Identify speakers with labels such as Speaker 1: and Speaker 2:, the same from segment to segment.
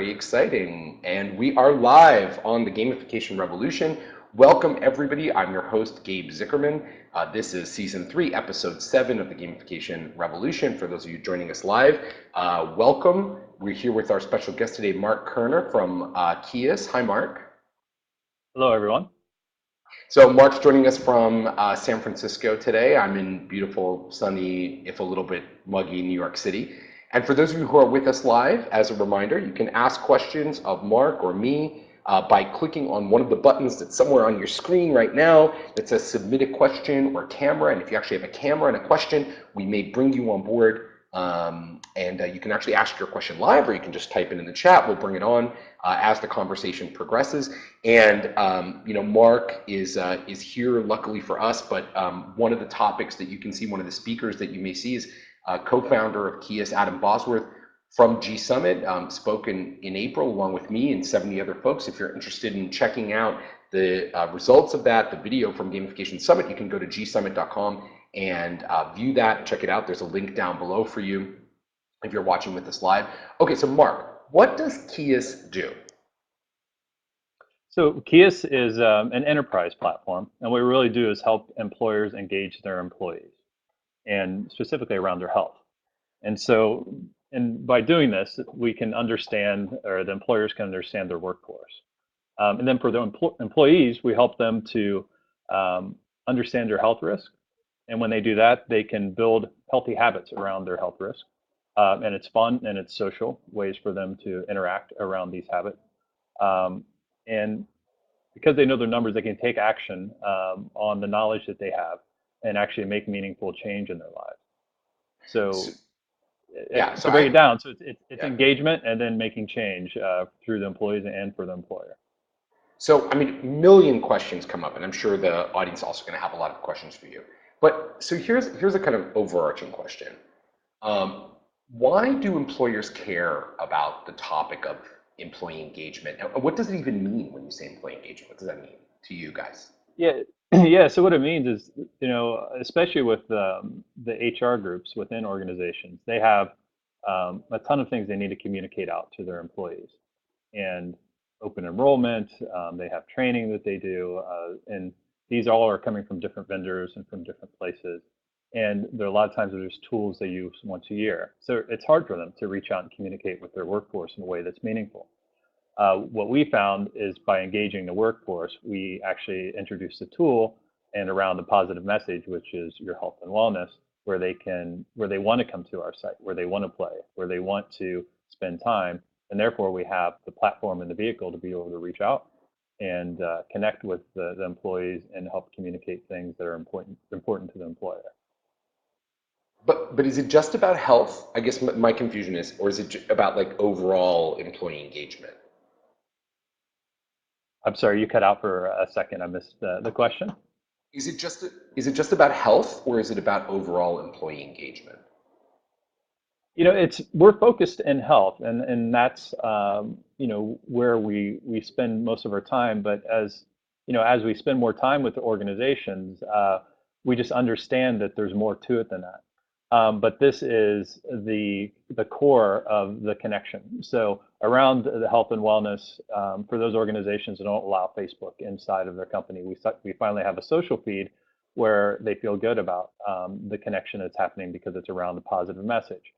Speaker 1: very exciting. And we are live on the Gamification Revolution. Welcome, everybody. I'm your host, Gabe Zickerman. This is Season 3, Episode 7 of the Gamification Revolution. For those of you joining us live, welcome. We're here with our special guest today, Mark Koerner from Keas. Hi, Mark.
Speaker 2: Hello, everyone.
Speaker 1: So Mark's joining us from San Francisco today. I'm in beautiful, sunny, if a little bit muggy, New York City. And for those of you who are with us live, as a reminder, you can ask questions of Mark or me by clicking on one of the buttons that's somewhere on your screen right now that says submit a question or camera. And if you actually have a camera and a question, we may bring you on board. You can actually ask your question live, or you can just type it in the chat. We'll bring it on as the conversation progresses. And Mark is here, luckily for us. But one of the topics that you can see, one of the speakers that you may see is co-founder of Keas, Adam Bosworth from G Summit, spoke in April along with me and 70 other folks. If you're interested in checking out the results of that, the video from Gamification Summit, you can go to gsummit.com and view that, check it out. There's a link down below for you if you're watching with us live. Okay, so Mark, what does Keas do?
Speaker 2: So Keas is an enterprise platform, and what we really do is help employers engage their employees, and specifically around their health. And by doing this, we can understand, or the employers can understand their workforce. And then for the employees, we help them to understand their health risk. And when they do that, they can build healthy habits around their health risk. And it's fun and it's social ways for them to interact around these habits. And because they know their numbers, they can take action on the knowledge that they have and actually make meaningful change in their lives. To break it down, so it's engagement and then making change through the employees and for the employer.
Speaker 1: So, I mean, a million questions come up, and I'm sure the audience is also going to have a lot of questions for you. But so here's a kind of overarching question. Why do employers care about the topic of employee engagement? And what does it even mean when you say employee engagement? What does that mean to you guys?
Speaker 2: Yeah. So what it means is, especially with the HR groups within organizations, they have a ton of things they need to communicate out to their employees. And open enrollment, they have training that they do, and these all are coming from different vendors and from different places. And there are a lot of times there's tools they use once a year. So it's hard for them to reach out and communicate with their workforce in a way that's meaningful. What we found is by engaging the workforce, we actually introduced a tool and around the positive message, which is your health and wellness, where they want to come to our site, where they want to play, where they want to spend time. And therefore we have the platform and the vehicle to be able to reach out and connect with the employees and help communicate things that are important to the employer.
Speaker 1: But is it just about health? I guess my confusion is, or is it about like overall employee engagement?
Speaker 2: I'm sorry, you cut out for a second. I missed the question.
Speaker 1: Is it just about health, or is it about overall employee engagement?
Speaker 2: We're focused in health, and that's where we spend most of our time. But as we spend more time with the organizations, we just understand that there's more to it than that. But this is the core of the connection. So around the health and wellness, for those organizations that don't allow Facebook inside of their company, we finally have a social feed where they feel good about the connection that's happening because it's around the positive message.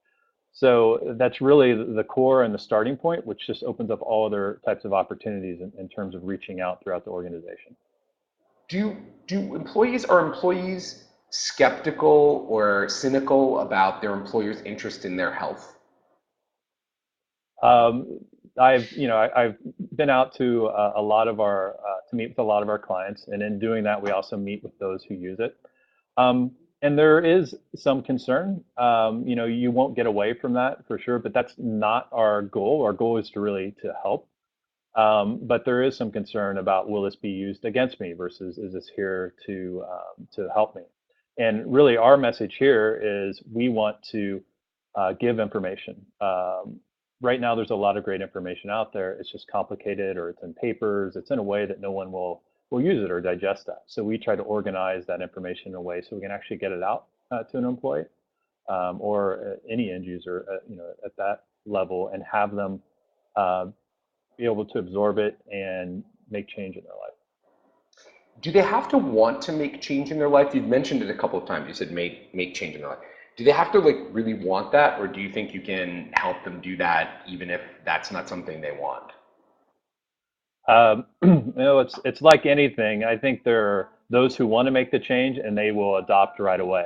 Speaker 2: So that's really the core and the starting point, which just opens up all other types of opportunities in terms of reaching out throughout the organization.
Speaker 1: Are employees skeptical or cynical about their employer's interest in their health?
Speaker 2: I've been out to to meet with a lot of our clients, and in doing that, we also meet with those who use it. And there is some concern. You won't get away from that for sure, but that's not our goal. Our goal is to help. But there is some concern about, will this be used against me versus is this here to help me? And really our message here is we want to give information. Right now there's a lot of great information out there. It's just complicated, or it's in papers. It's in a way that no one will use it or digest that. So we try to organize that information in a way so we can actually get it out to an employee or any end user at that level, and have them be able to absorb it and make change in their life.
Speaker 1: Do they have to want to make change in their life? You've mentioned it a couple of times. You said make change in their life. Do they have to like really want that, or do you think you can help them do that even if that's not something they want?
Speaker 2: It's like anything. I think there are those who want to make the change and they will adopt right away.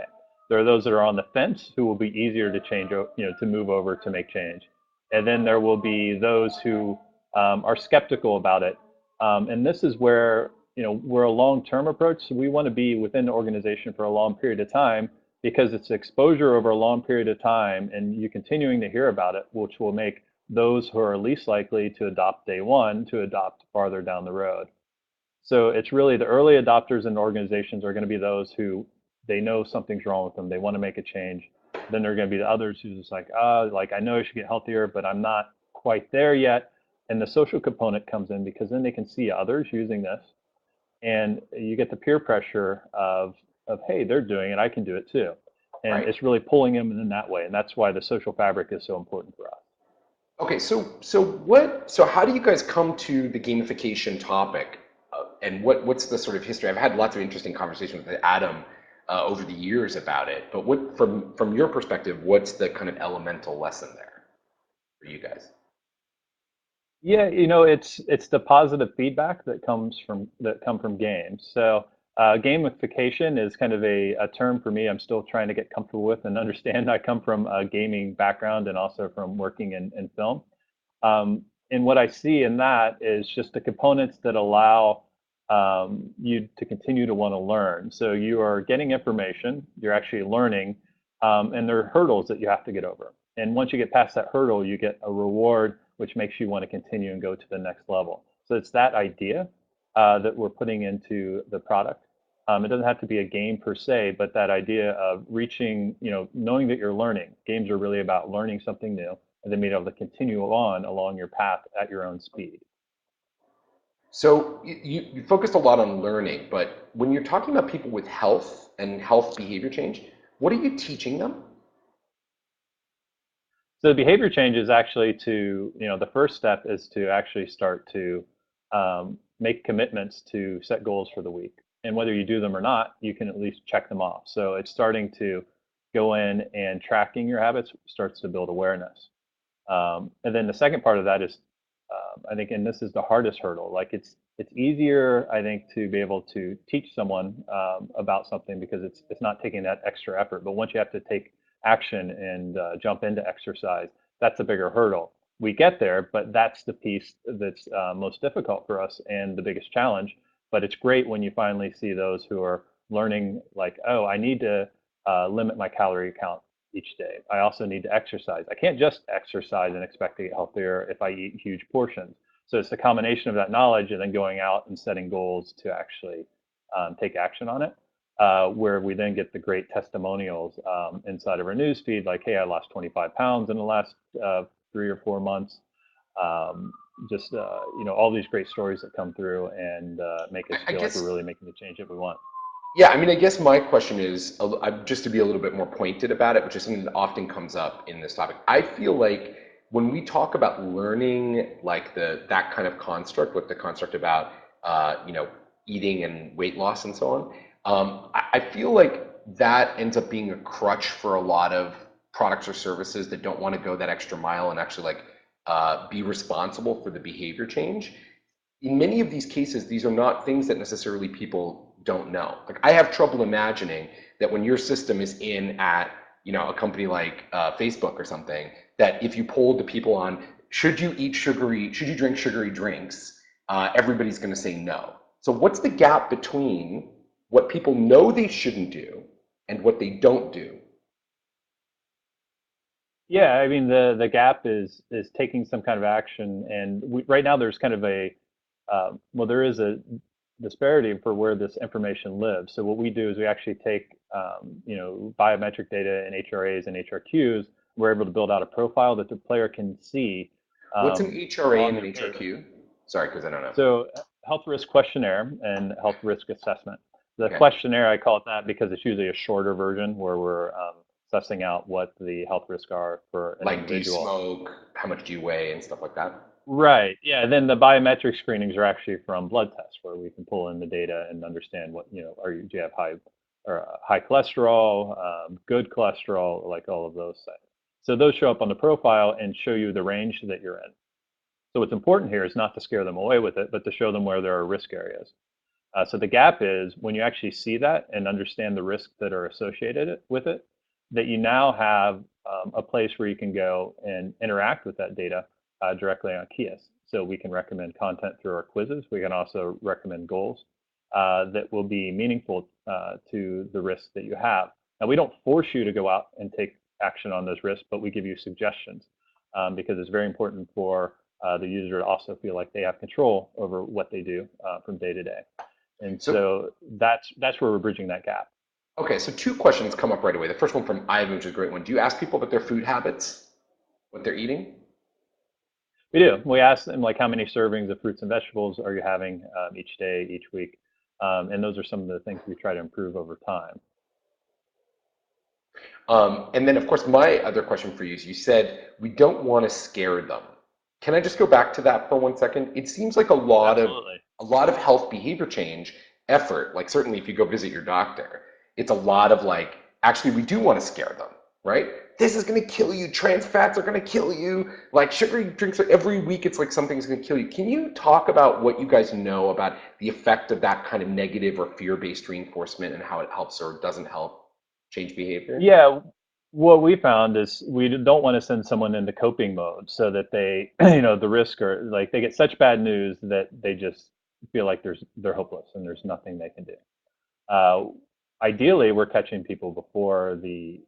Speaker 2: There are those that are on the fence who will be easier to change, to move over to make change. And then there will be those who are skeptical about it. And this is where, we're a long-term approach. So we want to be within the organization for a long period of time because it's exposure over a long period of time and you continuing to hear about it, which will make those who are least likely to adopt day one to adopt farther down the road. So it's really the early adopters in organizations are going to be those who they know something's wrong with them. They want to make a change. Then there are going to be the others who's just like, I know I should get healthier, but I'm not quite there yet. And the social component comes in because then they can see others using this. And you get the peer pressure of hey, they're doing it, I can do it too. And
Speaker 1: Right.
Speaker 2: it's really pulling them in that way. And that's why the social fabric is so important for us.
Speaker 1: Okay, so how do you guys come to the gamification topic, and what's the sort of history? I've had lots of interesting conversations with Adam over the years about it, but what from your perspective, what's the kind of elemental lesson there for you guys?
Speaker 2: Yeah, it's the positive feedback that come from games. So gamification is kind of a term for me. I'm still trying to get comfortable with and understand. I come from a gaming background and also from working in film. And what I see in that is just the components that allow you to continue to want to learn. So you are getting information, you're actually learning, and there are hurdles that you have to get over. And once you get past that hurdle, you get a reward, which makes you want to continue and go to the next level. So it's that idea that we're putting into the product. It doesn't have to be a game per se, but that idea of reaching, knowing that you're learning. Games are really about learning something new and then being able to continue on along your path at your own speed.
Speaker 1: So you focused a lot on learning, but when you're talking about people with health and health behavior change, what are you teaching them?
Speaker 2: So the behavior change is actually the first step is to actually start to make commitments to set goals for the week. And whether you do them or not, you can at least check them off. So it's starting to go in and tracking your habits starts to build awareness. And then the second part of that is, I think, and this is the hardest hurdle. Like it's easier, I think, to be able to teach someone about something because it's not taking that extra effort. But once you have to take action and jump into exercise, that's a bigger hurdle. We get there, but that's the piece that's most difficult for us and the biggest challenge. But it's great when you finally see those who are learning, like, oh, I need to limit my calorie count each day. I also need to exercise. I can't just exercise and expect to get healthier if I eat huge portions. So it's the combination of that knowledge and then going out and setting goals to actually take action on it, where we then get the great testimonials inside of our news feed, like, hey, I lost 25 pounds in the last 3 or 4 months. All these great stories that come through and make us
Speaker 1: I
Speaker 2: feel like we're
Speaker 1: guess,
Speaker 2: really making the change that we want.
Speaker 1: yeah, I mean, I guess my question is, just to be a little bit more pointed about it, which is something that often comes up in this topic. I feel like when we talk about learning, like that kind of construct, with the construct about, eating and weight loss and so on, I feel like that ends up being a crutch for a lot of products or services that don't want to go that extra mile and actually like be responsible for the behavior change. In many of these cases, these are not things that necessarily people don't know. Like I have trouble imagining that when your system is in at, a company like Facebook or something, that if you polled the people on should you drink sugary drinks, everybody's going to say no. So what's the gap between what people know they shouldn't do and what they don't do?
Speaker 2: Yeah, I mean the gap is taking some kind of action, and right now there's kind of there is a disparity for where this information lives. So what we do is we actually take biometric data and HRAs and HRQs. We're able to build out a profile that the player can see
Speaker 1: What's an HRA
Speaker 2: on
Speaker 1: and an
Speaker 2: their page.
Speaker 1: HRQ? Sorry, because I don't know.
Speaker 2: So health risk questionnaire and health risk assessment. The
Speaker 1: Okay.
Speaker 2: questionnaire, I call it that because it's usually a shorter version where we're sussing out what the health risks are for an
Speaker 1: Like, do you
Speaker 2: individual.
Speaker 1: smoke? How much do you weigh and stuff like that?
Speaker 2: Right. Yeah. Then the biometric screenings are actually from blood tests where we can pull in the data and understand what, do you have high or high cholesterol, good cholesterol, like all of those things. So those show up on the profile and show you the range that you're in. So what's important here is not to scare them away with it, but to show them where there are risk areas. So the gap is when you actually see that and understand the risks that are associated with it, that you now have a place where you can go and interact with that data directly on Keas. So we can recommend content through our quizzes. We can also recommend goals that will be meaningful to the risks that you have. Now, we don't force you to go out and take action on those risks, but we give you suggestions because it's very important for the user to also feel like they have control over what they do from day to day. And
Speaker 1: So,
Speaker 2: so that's where we're bridging that gap.
Speaker 1: okay, so two questions come up right away. The first one from Ivan, which is a great one. Do you ask people about their food habits, what they're eating?
Speaker 2: We do. We ask them like how many servings of fruits and vegetables are you having each day, each week, and those are some of the things we try to improve over time.
Speaker 1: And then, of course, my other question for you is you said we don't want to scare them. Can I just go back to that for 1 second? It seems like
Speaker 2: Absolutely.
Speaker 1: a lot of health behavior change effort, like certainly if you go visit your doctor, it's a lot of like, actually, we do want to scare them, right? This is going to kill you. Trans fats are going to kill you. Like sugary drinks every week, it's like something's going to kill you. Can you talk about what you guys know about the effect of that kind of negative or fear-based reinforcement and how it helps or doesn't help change behavior?
Speaker 2: Yeah, what we found is we don't want to send someone into coping mode so that they, the risk or like they get such bad news that they just feel like they're hopeless and there's nothing they can do. Uh, Ideally, we're catching people before the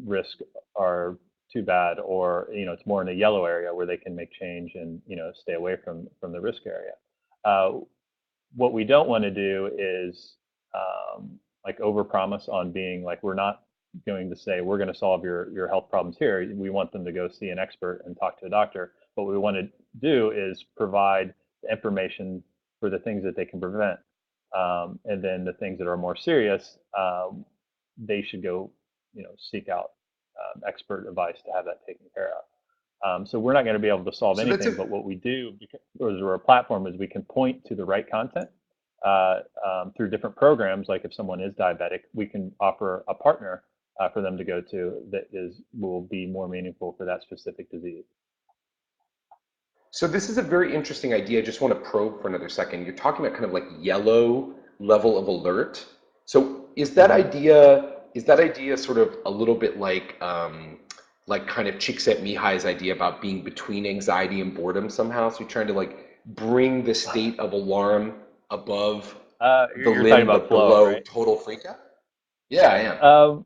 Speaker 2: risks are too bad, or it's more in a yellow area where they can make change and stay away from the risk area. Uh, what we don't want to do is like overpromise on being like we're not going to say we're going to solve your health problems here. We want them to go see an expert and talk to a doctor. What we want to do is provide the information for the things that they can prevent, and then the things that are more serious, they should go seek out expert advice to have that taken care of. So we're not going to be able to solve
Speaker 1: So that's
Speaker 2: anything,
Speaker 1: a
Speaker 2: but what we do, because we're a platform, is we can point to the right content through different programs. Like if someone is diabetic, we can offer a partner for them to go to that will be more meaningful for that specific disease.
Speaker 1: So this is a very interesting idea. I just want to probe for another second. You're talking about kind of like yellow level of alert. So
Speaker 2: Hmm.
Speaker 1: is that idea sort of a little bit like kind of Csikszentmihalyi's idea about being between anxiety and boredom somehow? So you're trying to like bring the state of alarm above the
Speaker 2: You're talking
Speaker 1: limb,
Speaker 2: about
Speaker 1: but
Speaker 2: flow,
Speaker 1: below
Speaker 2: right?
Speaker 1: total freakout? Yeah, I am.
Speaker 2: Um,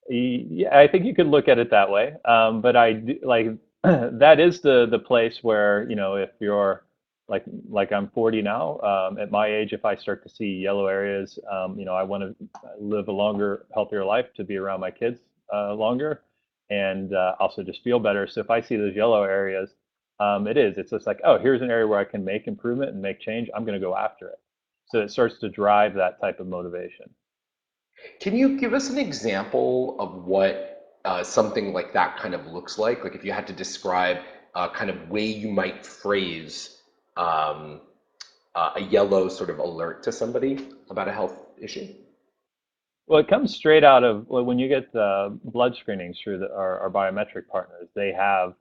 Speaker 2: yeah, I think you could look at it that way. But I do, like that is the place where if you're like I'm 40 now. At my age, if I start to see yellow areas, I want to live a longer, healthier life to be around my kids longer, and also just feel better. So if I see those yellow areas, it's just like, oh, here's an area where I can make improvement and make change. I'm going to go after it. So it starts to drive that type of motivation.
Speaker 1: Can you give us an example of what something like that kind of looks like? Like if you had to describe kind of way you might phrase um, a yellow sort of alert to somebody about a health issue?
Speaker 2: Well, it comes straight out of well, when you get the blood screenings through our biometric partners. They have,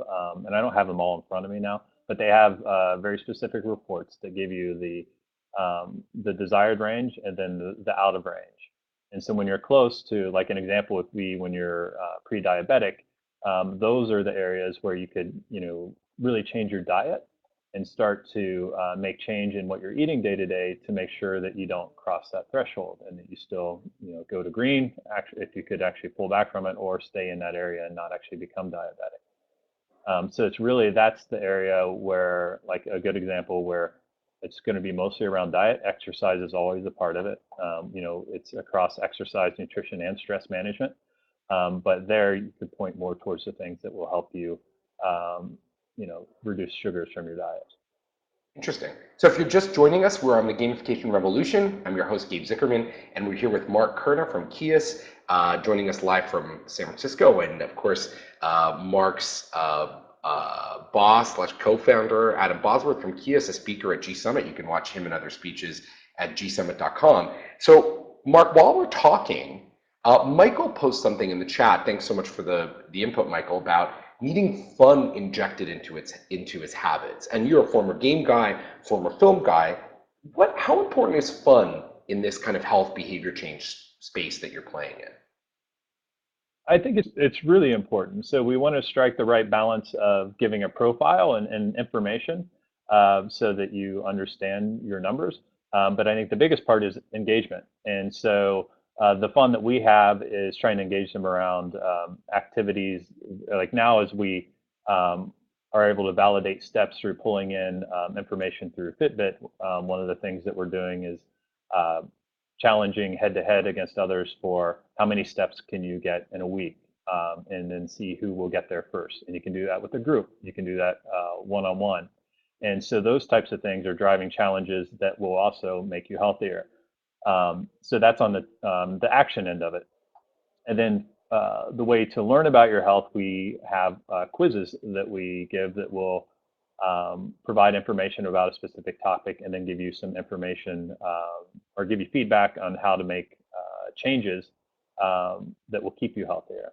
Speaker 2: and I don't have them all in front of me now, but they have very specific reports that give you the desired range and then the out of range. And so when you're close to, like an example would be when you're pre-diabetic, those are the areas where you could, really change your diet and start to make change in what you're eating day to day to make sure that you don't cross that threshold and that you still go to green actually, if you could actually pull back from it or stay in that area and not actually become diabetic. So it's really that's the area where like a good example where it's going to be mostly around diet. Exercise is always a part of it. It's across exercise, nutrition, and stress management. But there you could point more towards the things that will help you um, reduce sugars from your diet.
Speaker 1: Interesting. So if you're just joining us, we're on the Gamification Revolution. I'm your host, Gabe Zickerman, and we're here with Mark Koerner from Keas, joining us live from San Francisco. And of course, Mark's boss slash co-founder, Adam Bosworth from Keas, a speaker at G Summit. You can watch him and other speeches at gsummit.com. So, Mark, while we're talking, Michael posts something in the chat. Thanks so much for the input, Michael, about needing fun injected into his habits. And you're a former game guy, former film guy. How important is fun in this kind of health behavior change space that you're playing in?
Speaker 2: I think it's really important. So we want to strike the right balance of giving a profile and information so that you understand your numbers. But I think the biggest part is engagement. And so the fun that we have is trying to engage them around activities. Like now, as we are able to validate steps through pulling in information through Fitbit, one of the things that we're doing is uh, challenging head-to-head against others for how many steps can you get in a week, and then see who will get there first. And you can do that with a group. You can do that one-on-one. And so those types of things are driving challenges that will also make you healthier. So that's on the action end of it. And then the way to learn about your health, we have quizzes that we give that will provide information about a specific topic and then give you some information or give you feedback on how to make changes that will keep you healthier.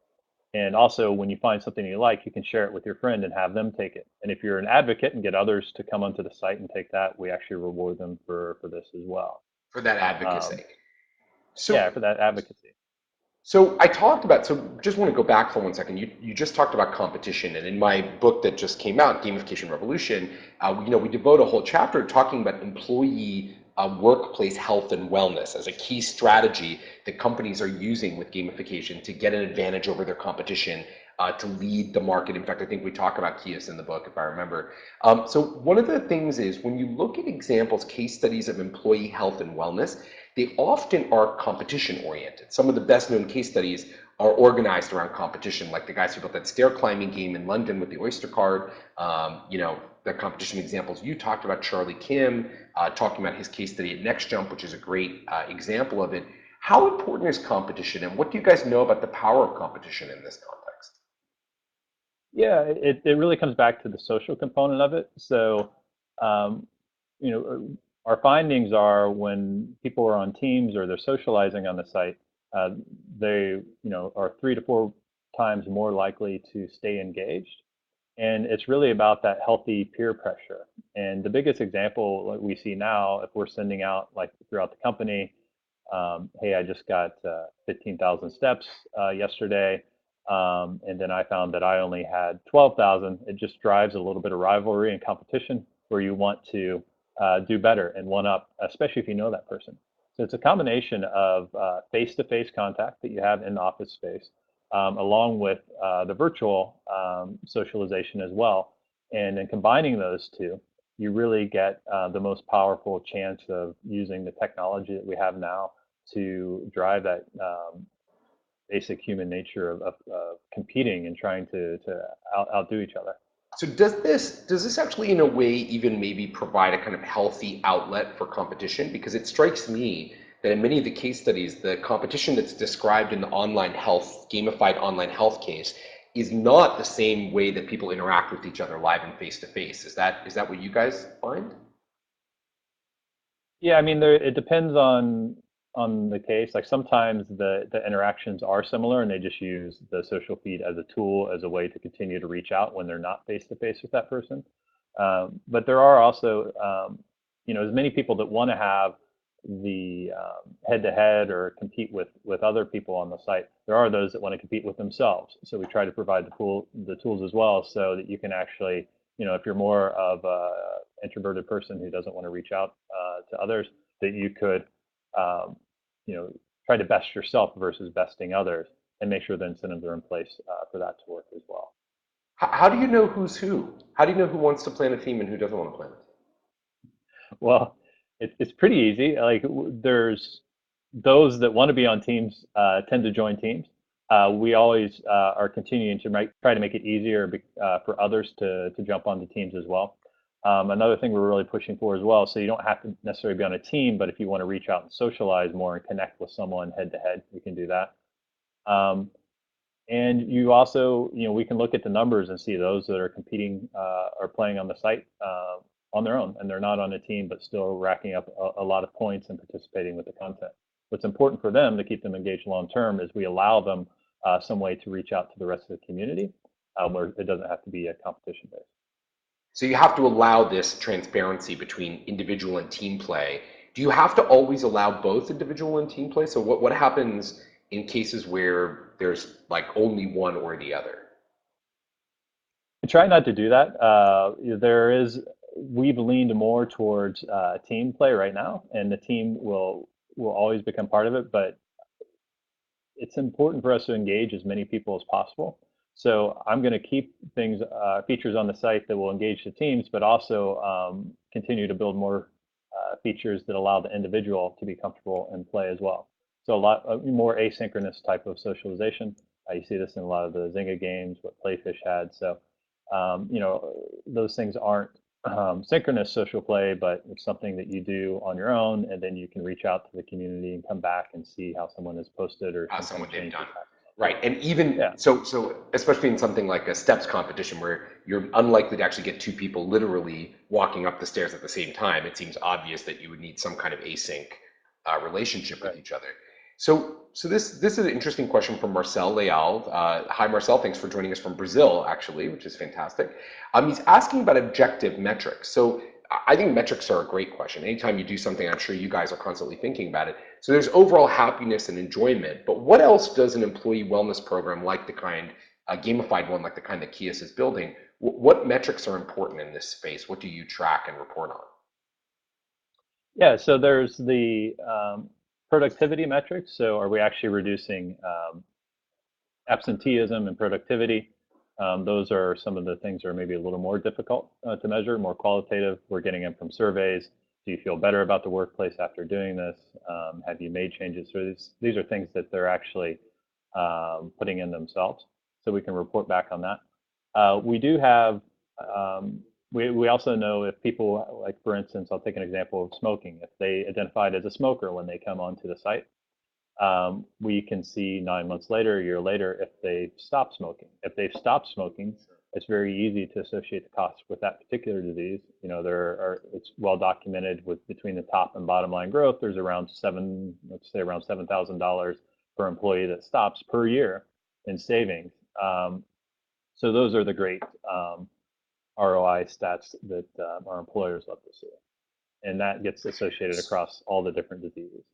Speaker 2: And also, when you find something you like, you can share it with your friend and have them take it. And if you're an advocate and get others to come onto the site and take that, we actually reward them for this as well.
Speaker 1: For that
Speaker 2: Um,
Speaker 1: advocacy.
Speaker 2: yeah,
Speaker 1: So
Speaker 2: for that advocacy.
Speaker 1: So I talked about, so just want to go back for 1 second. You just talked about competition, and in my book that just came out, Gamification Revolution, we devote a whole chapter talking about employee workplace health and wellness as a key strategy that companies are using with gamification to get an advantage over their competition, to lead the market. In fact, I think we talk about Keas in the book, if I remember. So one of the things is when you look at examples, case studies of employee health and wellness, they often are competition oriented. Some of the best known case studies are organized around competition, like the guys who built that stair climbing game in London with the Oyster card. The competition examples you talked about, Charlie Kim, talking about his case study at Next Jump, which is a great example of it. How important is competition, and what do you guys know about the power of competition in this context?
Speaker 2: Yeah, it really comes back to the social component of it. So, um, you know, our findings are when people are on teams or they're socializing on the site, uh, they, are 3 to 4 times more likely to stay engaged. And it's really about that healthy peer pressure. And the biggest example that we see now, if we're sending out like throughout the company, hey, I just got 15,000 steps yesterday, and then I found that I only had 12,000. It just drives a little bit of rivalry and competition where you want to do better and one up, especially if you know that person. So it's a combination of face-to-face contact that you have in the office space, along with the virtual socialization as well. And then combining those two, you really get the most powerful chance of using the technology that we have now to drive that basic human nature of competing and trying to outdo each other.
Speaker 1: So does this actually in a way even maybe provide a kind of healthy outlet for competition? Because it strikes me that in many of the case studies, the competition that's described in the online health, gamified online health case is not the same way that people interact with each other live and face to face. Is that what you guys find?
Speaker 2: Yeah, I mean, it depends on the case. Like sometimes the interactions are similar, and they just use the social feed as a tool, as a way to continue to reach out when they're not face to face with that person. But there are also, as many people that want to have the head to head or compete with other people on the site. There are those that want to compete with themselves. So we try to provide the tools as well, so that you can actually, if you're more of a introverted person who doesn't want to reach out to others, that you could, um, try to best yourself versus besting others, and make sure the incentives are in place for that to work as well.
Speaker 1: How do you know who's who? How do you know who wants to plan a team and who doesn't want to plan a team?
Speaker 2: Well, it's pretty easy. Like there's those that want to be on teams tend to join teams. We always are continuing to try to make it easier for others to jump onto teams as well. Another thing we're really pushing for as well, so you don't have to necessarily be on a team, but if you want to reach out and socialize more and connect with someone head to head, you can do that. Um, And you also, we can look at the numbers and see those that are competing are playing on the site on their own, and they're not on a team, but still racking up a lot of points and participating with the content. What's important for them to keep them engaged long term is we allow them some way to reach out to the rest of the community where it doesn't have to be a competition based.
Speaker 1: So you have to allow this transparency between individual and team play. Do you have to always allow both individual and team play? So what happens in cases where there's like only one or the other?
Speaker 2: I try not to do that. We've leaned more towards team play right now, and the team will always become part of it, but it's important for us to engage as many people as possible. So I'm going to keep features on the site that will engage the teams, but also continue to build more features that allow the individual to be comfortable and play as well. So a lot more asynchronous type of socialization. You see this in a lot of the Zynga games, what Playfish had. So those things aren't synchronous social play, but it's something that you do on your own, and then you can reach out to the community and come back and see how someone has posted or
Speaker 1: Someone they've done.
Speaker 2: Back.
Speaker 1: Right, and even so especially in something like a steps competition where you're unlikely to actually get two people literally walking up the stairs at the same time, it seems obvious that you would need some kind of async relationship with each other. So this is an interesting question from Marcel Leal. Hi, Marcel. Thanks for joining us from Brazil, actually, which is fantastic. He's asking about objective metrics. So I think metrics are a great question. Anytime you do something, I'm sure you guys are constantly thinking about it. So there's overall happiness and enjoyment, but what else does an employee wellness program like the kind, a gamified one like the kind that Keas is building, what metrics are important in this space? What do you track and report on?
Speaker 2: Yeah, so there's the productivity metrics. So are we actually reducing absenteeism and productivity? Those are some of the things that are maybe a little more difficult to measure, more qualitative. We're getting them from surveys. Do you feel better about the workplace after doing this? Have you made changes? So these are things that they're actually putting in themselves. So we can report back on that. We do have, we also know if people, like for instance, I'll take an example of smoking. If they identified as a smoker when they come onto the site, we can see 9 months later, a year later, if they stop smoking. If they've stopped smoking, it's very easy to associate the costs with that particular disease. It's well documented with between the top and bottom line growth. There's around let's say around $7,000 per employee that stops per year in savings. So those are the great ROI stats that our employers love to see, and that gets associated across all the different diseases.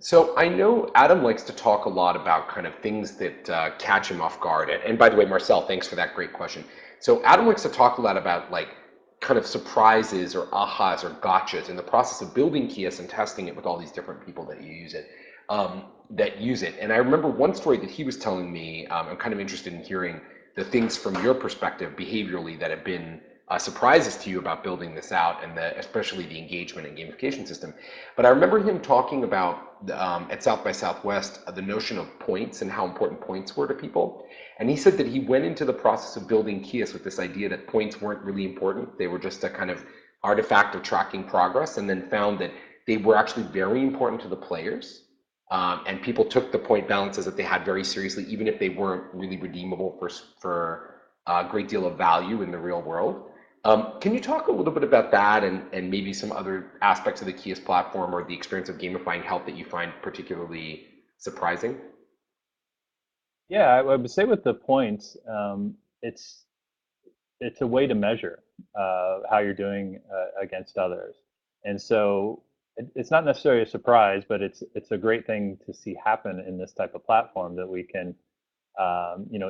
Speaker 1: So I know Adam likes to talk a lot about kind of things that catch him off guard. And by the way, Marcel, thanks for that great question. So Adam likes to talk a lot about like kind of surprises or ahas or gotchas in the process of building Keas and testing it with all these different people that use it. And I remember one story that he was telling me. I'm kind of interested in hearing the things from your perspective behaviorally that have been surprises to you about building this out, and especially the engagement and gamification system. But I remember him talking about at South by Southwest the notion of points and how important points were to people. And he said that he went into the process of building Keas with this idea that points weren't really important. They were just a kind of artifact of tracking progress, and then found that they were actually very important to the players. And people took the point balances that they had very seriously, even if they weren't really redeemable for a great deal of value in the real world. Can you talk a little bit about that and maybe some other aspects of the Keas platform or the experience of gamifying health that you find particularly surprising?
Speaker 2: Yeah, I would say with the points, it's a way to measure how you're doing against others, and so it's not necessarily a surprise, but it's a great thing to see happen in this type of platform that we can,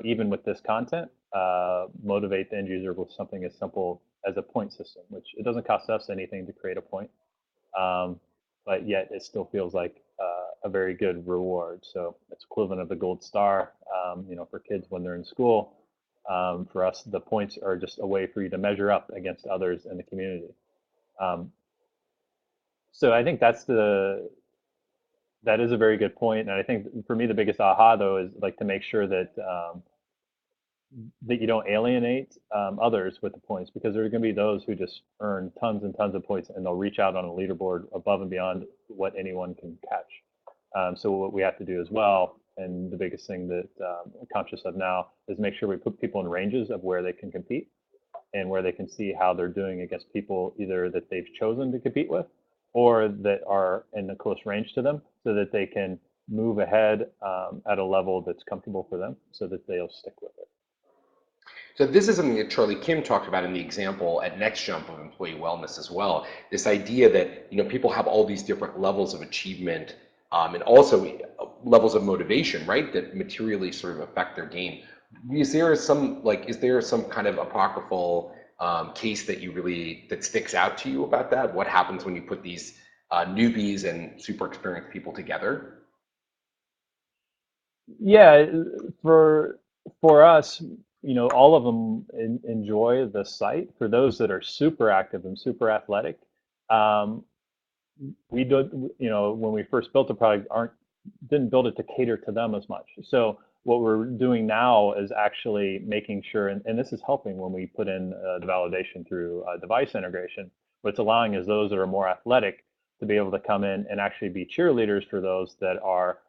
Speaker 2: even with this content, motivate the end user with something as simple as a point system, which it doesn't cost us anything to create a point, but yet it still feels like a very good reward. So it's equivalent of the gold star, for kids when they're in school. For us, the points are just a way for you to measure up against others in the community. So I think that is a very good point. And I think for me, the biggest aha though is like to make sure that that you don't alienate others with the points, because there are going to be those who just earn tons and tons of points, and they'll reach out on a leaderboard above and beyond what anyone can catch. So what we have to do as well, and the biggest thing that I'm conscious of now is make sure we put people in ranges of where they can compete and where they can see how they're doing against people either that they've chosen to compete with or that are in a close range to them, so that they can move ahead at a level that's comfortable for them, so that they'll stick with it.
Speaker 1: So this is something that Charlie Kim talked about in the example at Next Jump of employee wellness as well. This idea that people have all these different levels of achievement and also levels of motivation, right? That materially sort of affect their game. Is there some kind of apocryphal case that sticks out to you about that? What happens when you put these newbies and super experienced people together?
Speaker 2: Yeah, for us, all of them enjoy the site. For those that are super active and super athletic, um, we do, when we first built the product, didn't build it to cater to them as much. So what we're doing now is actually making sure, and this is helping when we put in the validation through device integration. What's allowing is those that are more athletic to be able to come in and actually be cheerleaders for those that are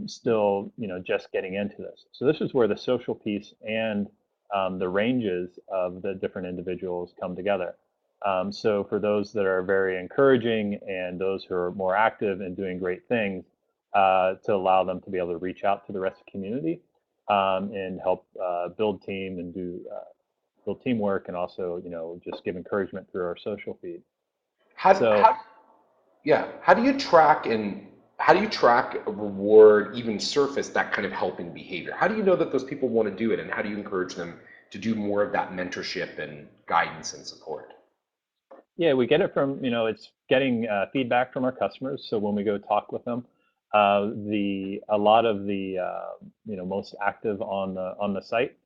Speaker 2: still, just getting into this. So this is where the social piece and the ranges of the different individuals come together. So for those that are very encouraging and those who are more active and doing great things, to allow them to be able to reach out to the rest of the community and help build team and build teamwork, and also just give encouragement through our social feed.
Speaker 1: How Yeah, how do you track, reward, even surface that kind of helping behavior? How do you know that those people want to do it, and how do you encourage them to do more of that mentorship and guidance and support?
Speaker 2: Yeah, we get it from, it's getting feedback from our customers. So when we go talk with them, a lot of the most active on the site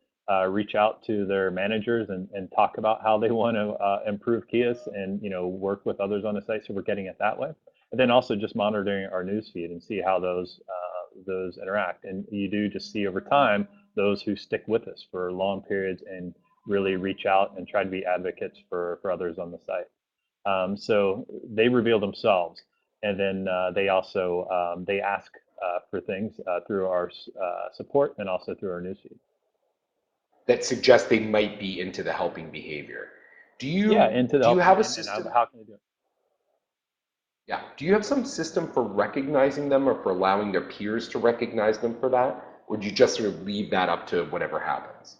Speaker 2: reach out to their managers and talk about how they want to improve Keas and work with others on the site. So we're getting it that way, and then also just monitoring our news feed and see how those interact. And you do just see over time those who stick with us for long periods and really reach out and try to be advocates for others on the site. So they reveal themselves, and then they also they ask for things through our support and also through our newsfeed.
Speaker 1: That suggest they might be into the helping behavior. Do
Speaker 2: Yeah,
Speaker 1: you
Speaker 2: into the
Speaker 1: do you
Speaker 2: helping
Speaker 1: have a
Speaker 2: and
Speaker 1: system?
Speaker 2: how can they do it?
Speaker 1: Yeah. Do you have some system for recognizing them or for allowing their peers to recognize them for that? Or do you just sort of leave that up to whatever happens?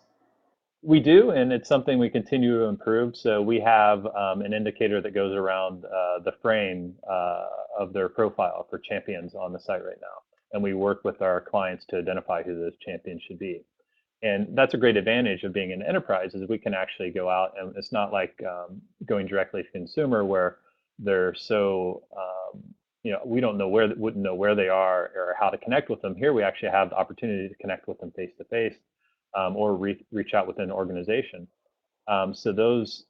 Speaker 2: We do, and it's something we continue to improve. So we have an indicator that goes around the frame of their profile for champions on the site right now, and we work with our clients to identify who those champions should be. And that's a great advantage of being an enterprise, is we can actually go out, and it's not like going directly to consumer where they're so we wouldn't know where they are or how to connect with them. Here we actually have the opportunity to connect with them face to face, or reach out within an organization. So those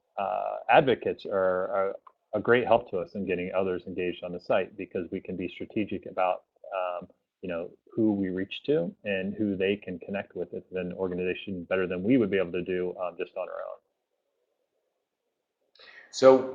Speaker 2: advocates are a great help to us in getting others engaged on the site, because we can be strategic about who we reach to and who they can connect with within an organization better than we would be able to do just on our own.
Speaker 1: So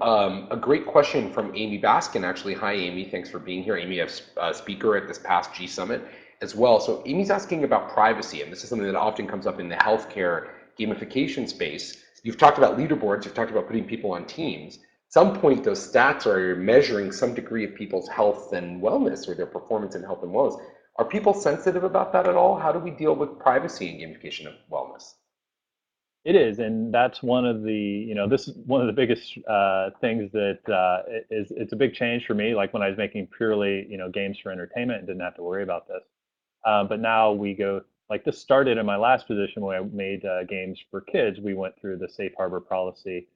Speaker 1: a great question from Amy Baskin, actually. Hi, Amy. Thanks for being here. Amy, a speaker at this past G Summit as well. So Amy's asking about privacy, and this is something that often comes up in the healthcare gamification space. You've talked about leaderboards. You've talked about putting people on teams. At some point, those stats are measuring some degree of people's health and wellness, or their performance in health and wellness. Are people sensitive about that at all? How do we deal with privacy and gamification of wellness?
Speaker 2: It is, and that's one of the, this is one of the biggest things that it's a big change for me. Like when I was making purely, games for entertainment and didn't have to worry about this. But now we go, like this started in my last position when I made games for kids. We went through the safe harbor policy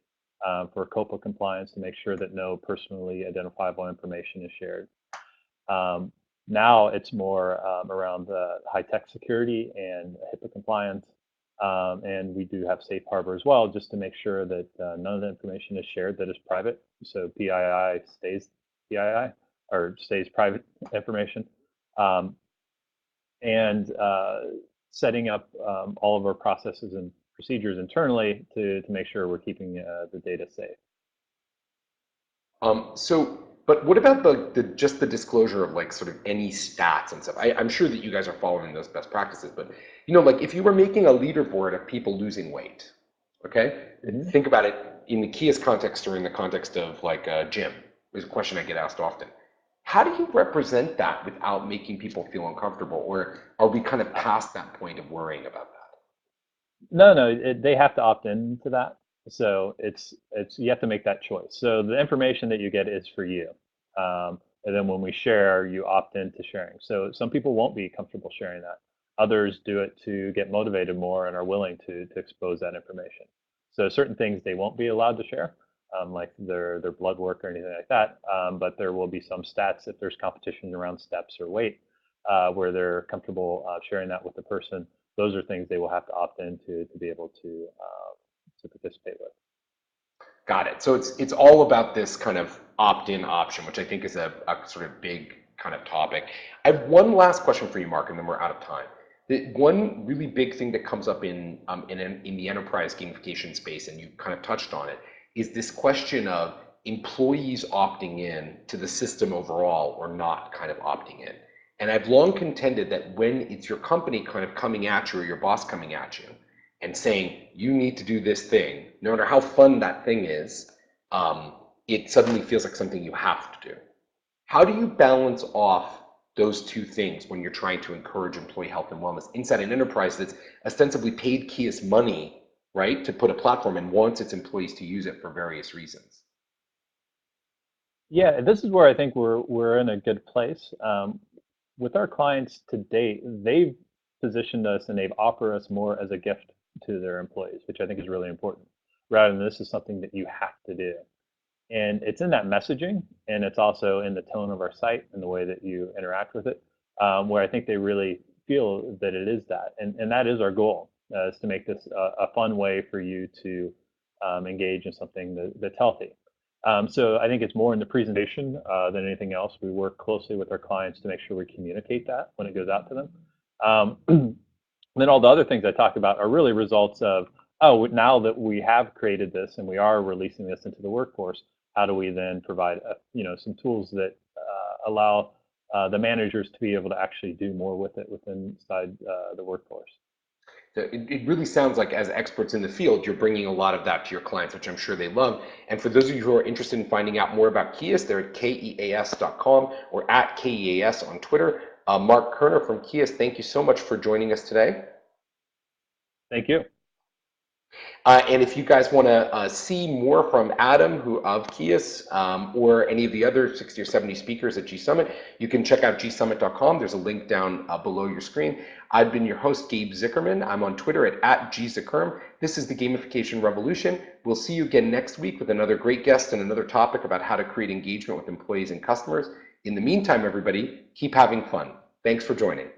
Speaker 2: for COPPA compliance to make sure that no personally identifiable information is shared. Now it's more around the high-tech security and HIPAA compliance. And we do have safe harbor as well, just to make sure that none of the information is shared that is private. So PII stays PII, or stays private information. And setting up all of our processes and procedures internally to make sure we're keeping the data safe.
Speaker 1: But what about the just the disclosure of like sort of any stats and stuff? I'm sure that you guys are following those best practices, but like if you were making a leaderboard of people losing weight, okay?
Speaker 2: Hmm.
Speaker 1: Think about it in the Keas context or in the context of like a gym. Is a question I get asked often. How do you represent that without making people feel uncomfortable, or are we kind of past that point of worrying about that?
Speaker 2: No, no, they have to opt into that. So it's you have to make that choice. So the information that you get is for you, and then when we share, you opt into sharing. So some people won't be comfortable sharing that. Others do it to get motivated more and are willing to expose that information. So certain things they won't be allowed to share, like their blood work or anything like that. But there will be some stats if there's competition around steps or weight, where they're comfortable sharing that with the person. Those are things they will have to opt into to be able to participate with.
Speaker 1: Got it. So it's all about this kind of opt-in option, which I think is a sort of big kind of topic. I have one last question for you, Mark, and then we're out of time. The one really big thing that comes up in the enterprise gamification space, and you kind of touched on it, is this question of employees opting in to the system overall or not kind of opting in. And I've long contended that when it's your company kind of coming at you or your boss coming at you, and saying you need to do this thing, no matter how fun that thing is, it suddenly feels like something you have to do. How do you balance off those two things when you're trying to encourage employee health and wellness inside an enterprise that's ostensibly paid Keas money, right, to put a platform and wants its employees to use it for various reasons?
Speaker 2: Yeah, this is where I think we're in a good place. With our clients to date, they've positioned us and they've offered us more as a gift to their employees, which I think is really important, rather than this is something that you have to do. And it's in that messaging, and it's also in the tone of our site and the way that you interact with it, where I think they really feel that it is that. And that is our goal, is to make this a fun way for you to engage in something that's healthy. So I think it's more in the presentation than anything else. We work closely with our clients to make sure we communicate that when it goes out to them. Then all the other things I talked about are really results of, oh, now that we have created this and we are releasing this into the workforce, how do we then provide some tools that allow the managers to be able to actually do more with it inside the workforce.
Speaker 1: It really sounds like as experts in the field, you're bringing a lot of that to your clients, which I'm sure they love. And for those of you who are interested in finding out more about Keas, they're at keas.com or at KEAS on Twitter. Mark Koerner from Keas, thank you so much for joining us today.
Speaker 2: Thank you.
Speaker 1: And if you guys want to see more from Adam of Keas or any of the other 60 or 70 speakers at G Summit, you can check out gsummit.com. There's a link down below your screen. I've been your host, Gabe Zickerman. I'm on Twitter at @gzickerm. This is the Gamification Revolution. We'll see you again next week with another great guest and another topic about how to create engagement with employees and customers. In the meantime, everybody, keep having fun. Thanks for joining.